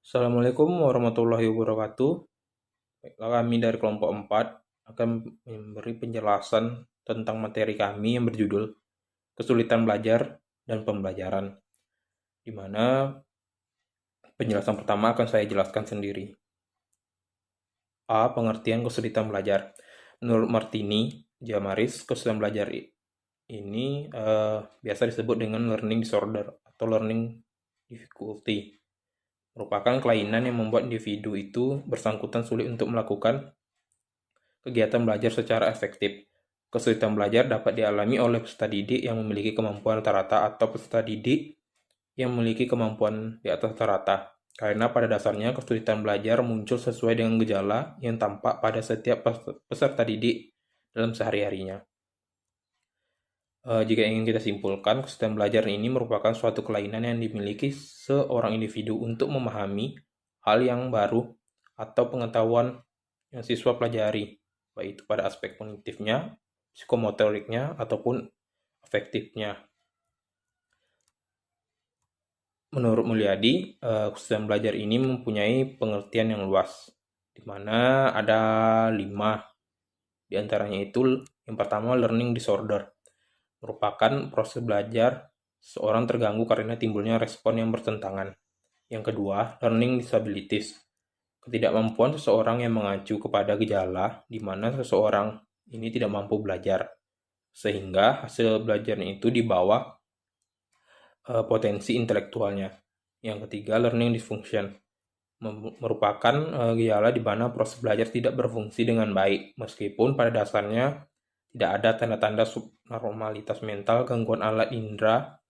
Assalamualaikum warahmatullahi wabarakatuh. Baiklah, kami dari kelompok 4 akan memberi penjelasan tentang materi kami yang berjudul Kesulitan Belajar dan Pembelajaran, di mana penjelasan pertama akan saya jelaskan sendiri. A. Pengertian kesulitan belajar. Menurut Martini Jamaris, kesulitan belajar ini biasa disebut dengan learning disorder atau learning difficulty. Merupakan kelainan yang membuat individu itu bersangkutan sulit untuk melakukan kegiatan belajar secara efektif. Kesulitan belajar dapat dialami oleh peserta didik yang memiliki kemampuan rata-rata atau peserta didik yang memiliki kemampuan di atas rata-rata. Karena pada dasarnya kesulitan belajar muncul sesuai dengan gejala yang tampak pada setiap peserta didik dalam sehari-harinya. Jika ingin kita simpulkan, kesulitan belajar ini merupakan suatu kelainan yang dimiliki seorang individu untuk memahami hal yang baru atau pengetahuan yang siswa pelajari, baik itu pada aspek kognitifnya, psikomotoriknya, ataupun afektifnya. Menurut Mulyadi, kesulitan belajar ini mempunyai pengertian yang luas, di mana ada 5. Di antaranya itu, yang pertama learning disorder, merupakan proses belajar seorang terganggu karena timbulnya respon yang bertentangan. Yang kedua, learning disabilities, ketidakmampuan seseorang yang mengacu kepada gejala di mana seseorang ini tidak mampu belajar, sehingga hasil belajarnya itu di bawah potensi intelektualnya. Yang ketiga, learning dysfunction, merupakan gejala di mana proses belajar tidak berfungsi dengan baik, meskipun pada dasarnya tidak ada tanda-tanda subnormalitas mental, gangguan alat indera,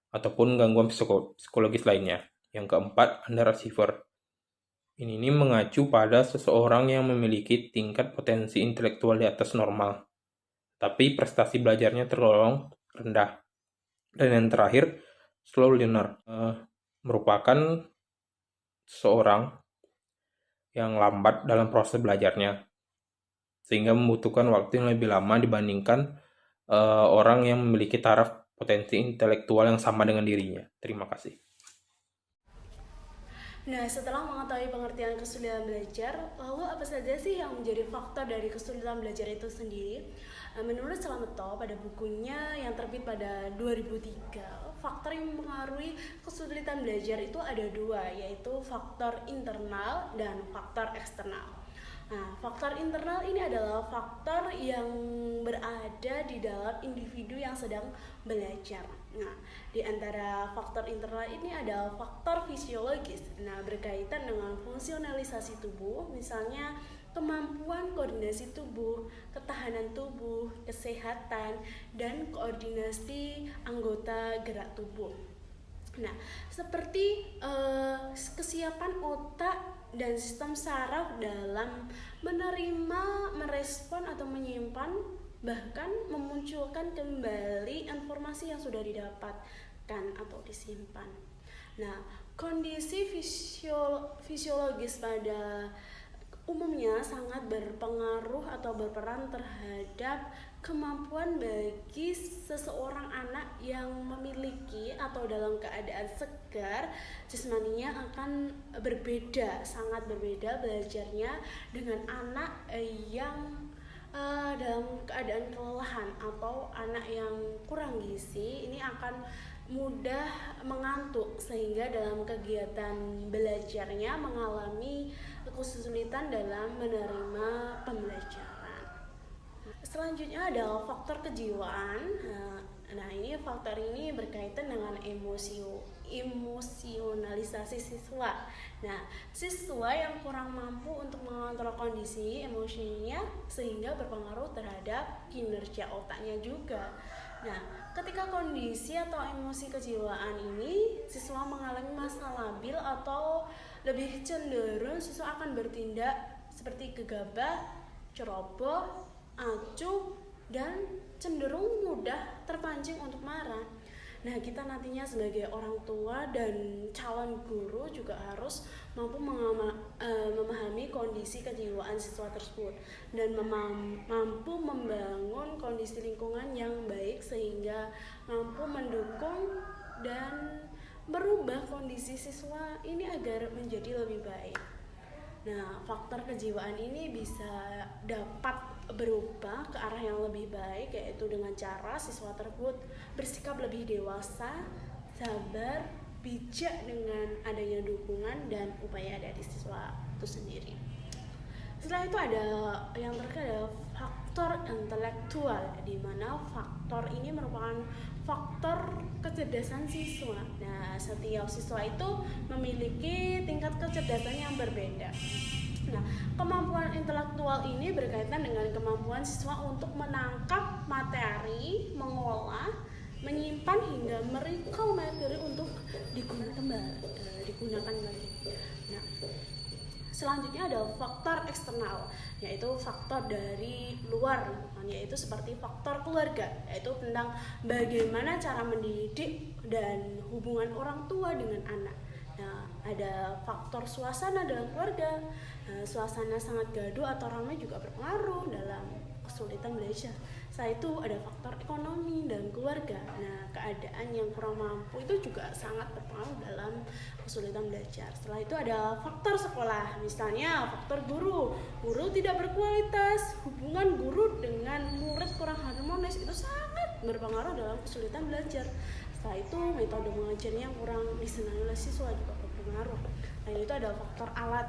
ataupun gangguan psikologis lainnya. Yang keempat, underachiever. Ini mengacu pada seseorang yang memiliki tingkat potensi intelektual di atas normal, tapi prestasi belajarnya tergolong rendah. Dan yang terakhir, slow learner, merupakan seseorang yang lambat dalam proses belajarnya, sehingga membutuhkan waktu yang lebih lama dibandingkan orang yang memiliki taraf potensi intelektual yang sama dengan dirinya. Terima kasih. Nah, setelah mengetahui pengertian kesulitan belajar, lalu apa saja sih yang menjadi faktor dari kesulitan belajar itu sendiri? Menurut Slameto pada bukunya yang terbit pada 2003, faktor yang mempengaruhi kesulitan belajar itu ada 2, yaitu faktor internal dan faktor eksternal. Nah, faktor internal ini adalah faktor yang berada di dalam individu yang sedang belajar. Nah, di antara faktor internal ini ada faktor fisiologis. Nah, berkaitan dengan fungsionalisasi tubuh, misalnya kemampuan koordinasi tubuh, ketahanan tubuh, kesehatan, dan koordinasi anggota gerak tubuh. Nah, seperti kesiapan otak dan sistem saraf dalam menerima, merespon atau menyimpan, bahkan memunculkan kembali informasi yang sudah didapatkan atau disimpan. Nah, kondisi fisiologis pada umumnya sangat berpengaruh atau berperan terhadap kemampuan bagi seseorang anak yang memiliki atau dalam keadaan segar, jasmaninya akan berbeda, sangat berbeda belajarnya dengan anak yang dalam keadaan kelelahan atau anak yang kurang gizi. Ini akan mudah mengantuk sehingga dalam kegiatan belajarnya mengalami kesulitan dalam menerima pembelajaran. Selanjutnya adalah faktor kejiwaan. Nah, ini faktor ini berkaitan dengan emosionalisasi siswa. Nah, siswa yang kurang mampu untuk mengontrol kondisi emosinya sehingga berpengaruh terhadap kinerja otaknya juga. Nah, ketika kondisi atau emosi kejiwaan ini siswa mengalami masa labil atau lebih cenderung siswa akan bertindak seperti gegabah, ceroboh, acuh, dan cenderung mudah terpancing untuk marah. Nah, kita nantinya sebagai orang tua dan calon guru juga harus mampu memahami kondisi kejiwaan siswa tersebut dan mampu membangun kondisi lingkungan yang baik sehingga mampu mendukung dan merubah kondisi siswa ini agar menjadi lebih baik. Nah, faktor kejiwaan ini bisa dapat berubah ke arah yang lebih baik, yaitu dengan cara siswa tersebut bersikap lebih dewasa, sabar, bijak dengan adanya dukungan dan upaya dari siswa itu sendiri. Setelah itu ada yang terakhir ada faktor intelektual, di mana faktor ini merupakan faktor kecerdasan siswa. Nah, setiap siswa itu memiliki tingkat kecerdasan yang berbeda. Nah, kemampuan intelektual ini berkaitan dengan kemampuan siswa untuk menangkap materi, mengolah, menyimpan hingga merecall materi untuk digunakan kembali. Nah, selanjutnya ada faktor eksternal, yaitu faktor dari luar, yaitu seperti faktor keluarga, yaitu tentang bagaimana cara mendidik dan hubungan orang tua dengan anak. Nah, ada faktor suasana dalam keluarga. Suasana sangat gaduh atau ramai juga berpengaruh dalam kesulitan belajar. Setelah itu ada faktor ekonomi dan keluarga. Nah, keadaan yang kurang mampu itu juga sangat berpengaruh dalam kesulitan belajar. Setelah itu ada faktor sekolah, misalnya faktor guru. Guru tidak berkualitas, hubungan guru dengan murid kurang harmonis, itu sangat berpengaruh dalam kesulitan belajar. Setelah itu metode mengajarnya yang kurang disenangi oleh siswa juga berpengaruh. Nah, itu ada faktor alat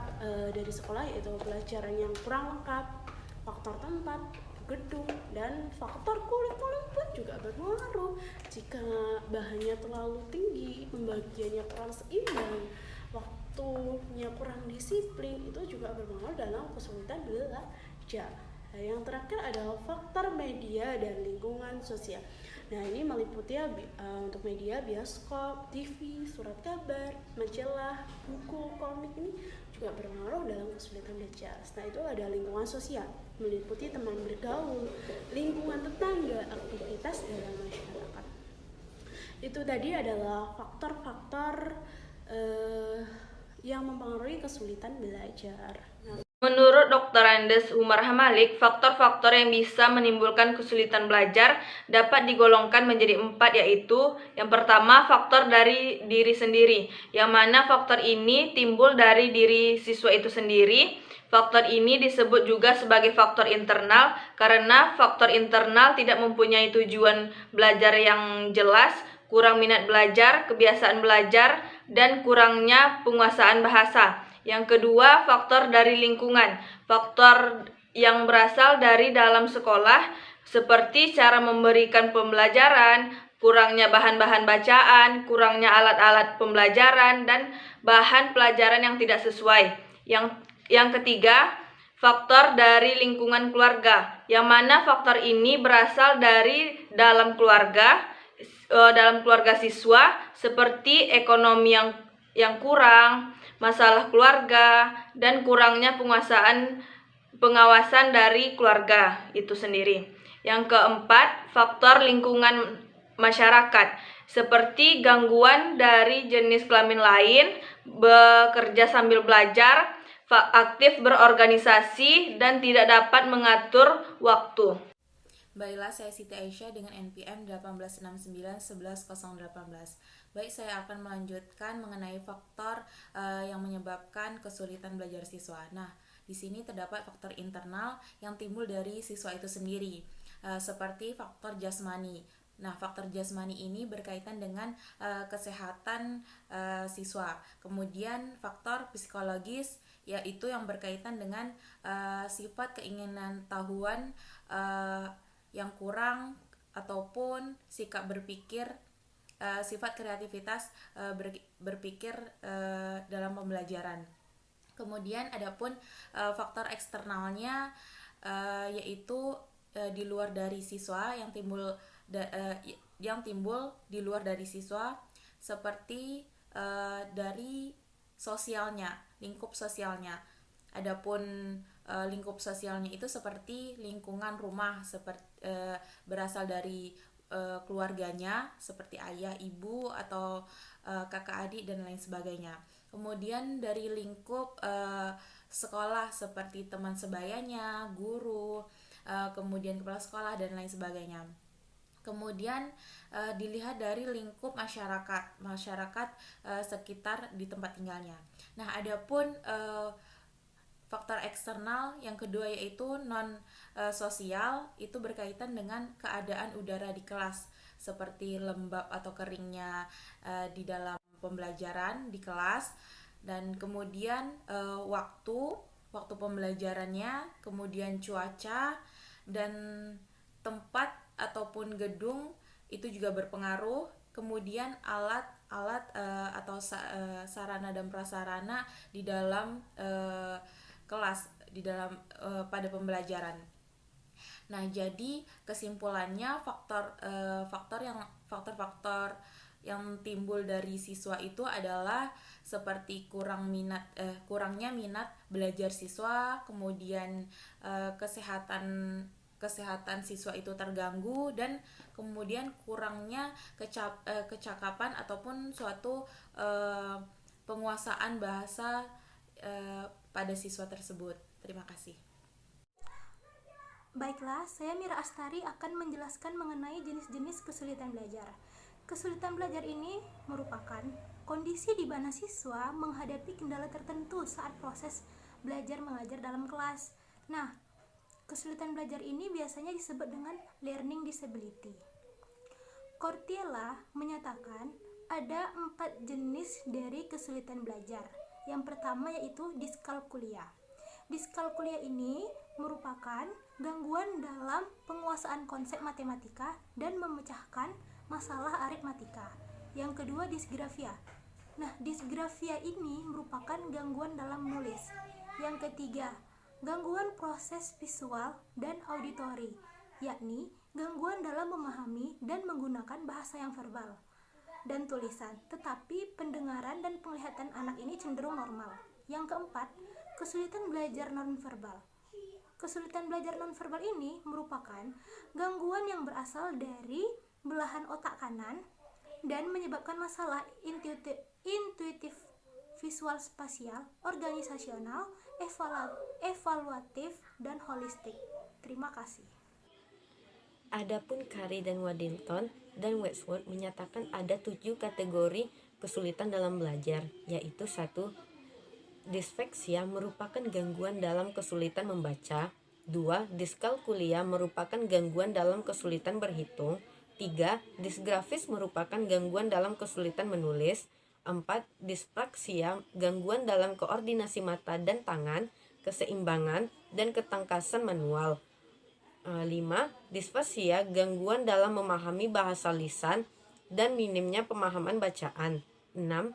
dari sekolah, yaitu pelajaran yang kurang lengkap, faktor tempat, gedung, dan faktor kurikulum pun juga berpengaruh. Jika bahannya terlalu tinggi, pembagiannya kurang seimbang, waktunya kurang disiplin, itu juga berpengaruh dalam kesulitan belajar. Nah, yang terakhir ada faktor media dan lingkungan sosial. Nah, ini meliputi untuk media, bioskop, TV, surat kabar, majalah, buku, komik, ini juga berpengaruh dalam kesulitan belajar. Setelah itu ada lingkungan sosial, meliputi teman bergaul, lingkungan tetangga, aktivitas dalam masyarakat. Itu tadi adalah faktor-faktor yang mempengaruhi kesulitan belajar. Menurut Dr. Andes Umar Hamalik, faktor-faktor yang bisa menimbulkan kesulitan belajar dapat digolongkan menjadi 4, yaitu yang pertama faktor dari diri sendiri, yang mana faktor ini timbul dari diri siswa itu sendiri. Faktor ini disebut juga sebagai faktor internal karena faktor internal tidak mempunyai tujuan belajar yang jelas, kurang minat belajar, kebiasaan belajar, dan kurangnya penguasaan bahasa. Yang kedua, faktor dari lingkungan. Faktor yang berasal dari dalam sekolah seperti cara memberikan pembelajaran, kurangnya bahan-bahan bacaan, kurangnya alat-alat pembelajaran, dan bahan pelajaran yang tidak sesuai. Yang ketiga, faktor dari lingkungan keluarga, yang mana faktor ini berasal dari dalam keluarga siswa seperti ekonomi yang kurang, masalah keluarga, dan kurangnya pengawasan dari keluarga itu sendiri. Yang keempat, faktor lingkungan masyarakat seperti gangguan dari jenis kelamin lain, bekerja sambil belajar, aktif berorganisasi, dan tidak dapat mengatur waktu. Baiklah, saya Siti Aisyah dengan NPM 1869110018. Baik, saya akan melanjutkan mengenai faktor yang menyebabkan kesulitan belajar siswa. Nah, di sini terdapat faktor internal yang timbul dari siswa itu sendiri, seperti faktor jasmani. Nah, faktor jasmani ini berkaitan dengan kesehatan siswa. Kemudian faktor psikologis, yaitu yang berkaitan dengan sifat keinginan tahuan yang kurang ataupun sikap berpikir, sifat kreativitas berpikir dalam pembelajaran. Kemudian adapun faktor eksternalnya yaitu di luar dari siswa yang timbul di luar dari siswa, seperti dari sosialnya, lingkup sosialnya. Adapun lingkup sosialnya itu seperti lingkungan rumah, berasal dari keluarganya seperti ayah, ibu, atau kakak adik dan lain sebagainya. Kemudian dari lingkup sekolah seperti teman sebayanya, guru, kemudian kepala sekolah dan lain sebagainya. Kemudian dilihat dari lingkup masyarakat sekitar di tempat tinggalnya. Nah, adapun faktor eksternal yang kedua yaitu non sosial, itu berkaitan dengan keadaan udara di kelas seperti lembab atau keringnya di dalam pembelajaran di kelas, dan kemudian waktu pembelajarannya, kemudian cuaca dan tempat ataupun gedung itu juga berpengaruh. Kemudian alat-alat atau sarana dan prasarana di dalam kelas, di dalam pada pembelajaran. Nah, jadi kesimpulannya faktor-faktor yang timbul dari siswa itu adalah seperti kurangnya minat belajar siswa, kemudian kesehatan siswa itu terganggu, dan kemudian kurangnya kecakapan ataupun suatu penguasaan bahasa pada siswa tersebut. Terima kasih. Baiklah, saya Mira Astari akan menjelaskan mengenai jenis-jenis kesulitan belajar. Kesulitan belajar ini merupakan kondisi di mana siswa menghadapi kendala tertentu saat proses belajar mengajar dalam kelas. Nah, kesulitan belajar ini biasanya disebut dengan learning disability. Cortiella menyatakan ada 4 jenis dari kesulitan belajar. Yang pertama yaitu diskalkulia. Diskalkulia ini merupakan gangguan dalam penguasaan konsep matematika dan memecahkan masalah aritmatika. Yang kedua, disgrafia. Nah, disgrafia ini merupakan gangguan dalam menulis. Yang ketiga, gangguan proses visual dan auditori, yakni gangguan dalam memahami dan menggunakan bahasa yang verbal dan tulisan, tetapi pendengaran dan penglihatan anak ini cenderung normal. Yang keempat, kesulitan belajar nonverbal. Kesulitan belajar nonverbal ini merupakan gangguan yang berasal dari belahan otak kanan dan menyebabkan masalah intuitif, visual spasial, organisasional, evaluatif, dan holistik. Terima kasih. Adapun Carey dan Waddington dan Wadsworth menyatakan ada 7 kategori kesulitan dalam belajar, yaitu 1. Disleksia merupakan gangguan dalam kesulitan membaca. 2. Diskalkulia merupakan gangguan dalam kesulitan berhitung. 3. Disgrafis merupakan gangguan dalam kesulitan menulis. 4. Dispraksia, gangguan dalam koordinasi mata dan tangan, keseimbangan, dan ketangkasan manual. 5. Disfasia, gangguan dalam memahami bahasa lisan dan minimnya pemahaman bacaan. 6.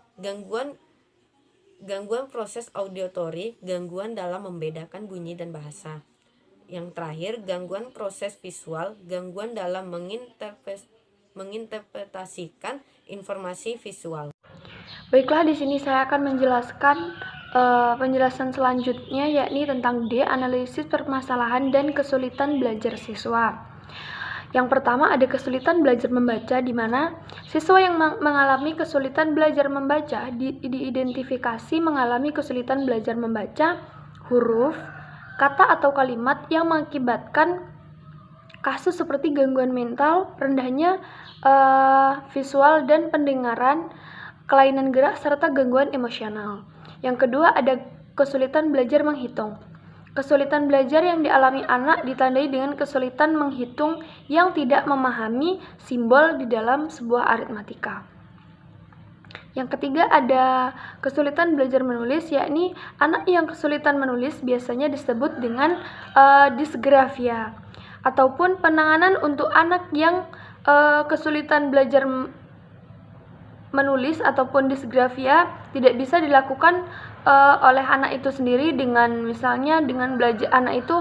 Gangguan proses auditori, gangguan dalam membedakan bunyi dan bahasa. Yang terakhir, gangguan proses visual, gangguan dalam menginterpretasikan informasi visual. Baiklah, di sini saya akan menjelaskan penjelasan selanjutnya, yakni tentang D, analisis permasalahan dan kesulitan belajar siswa. Yang pertama ada kesulitan belajar membaca, di mana siswa yang mengalami kesulitan belajar membaca diidentifikasi mengalami kesulitan belajar membaca huruf, kata atau kalimat yang mengakibatkan kasus seperti gangguan mental, rendahnya visual dan pendengaran, kelainan gerak, serta gangguan emosional. Yang kedua ada kesulitan belajar menghitung. Kesulitan belajar yang dialami anak ditandai dengan kesulitan menghitung yang tidak memahami simbol di dalam sebuah aritmatika. Yang ketiga ada kesulitan belajar menulis, yakni anak yang kesulitan menulis biasanya disebut dengan disgrafia, ataupun penanganan untuk anak yang kesulitan belajar menulis ataupun disgrafia tidak bisa dilakukan oleh anak itu sendiri dengan anak itu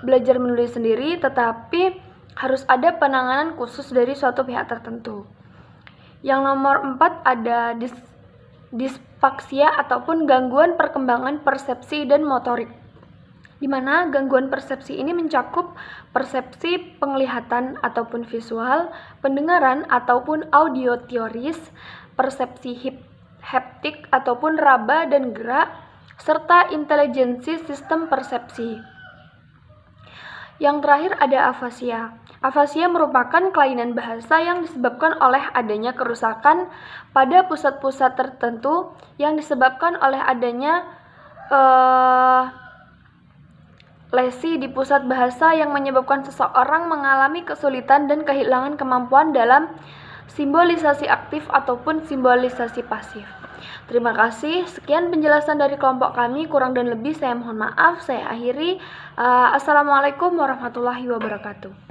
belajar menulis sendiri, tetapi harus ada penanganan khusus dari suatu pihak tertentu. Yang nomor 4 ada dispaksia ataupun gangguan perkembangan persepsi dan motorik, di mana gangguan persepsi ini mencakup persepsi penglihatan ataupun visual, pendengaran ataupun audiotoris, persepsi haptik ataupun raba dan gerak, serta intelijensi sistem persepsi. Yang terakhir ada afasia. Afasia merupakan kelainan bahasa yang disebabkan oleh adanya kerusakan pada pusat-pusat tertentu yang disebabkan oleh adanya lesi di pusat bahasa yang menyebabkan seseorang mengalami kesulitan dan kehilangan kemampuan dalam simbolisasi aktif ataupun simbolisasi pasif. Terima kasih. Sekian penjelasan dari kelompok kami. Kurang dan lebih saya mohon maaf. Saya akhiri. Assalamualaikum warahmatullahi wabarakatuh.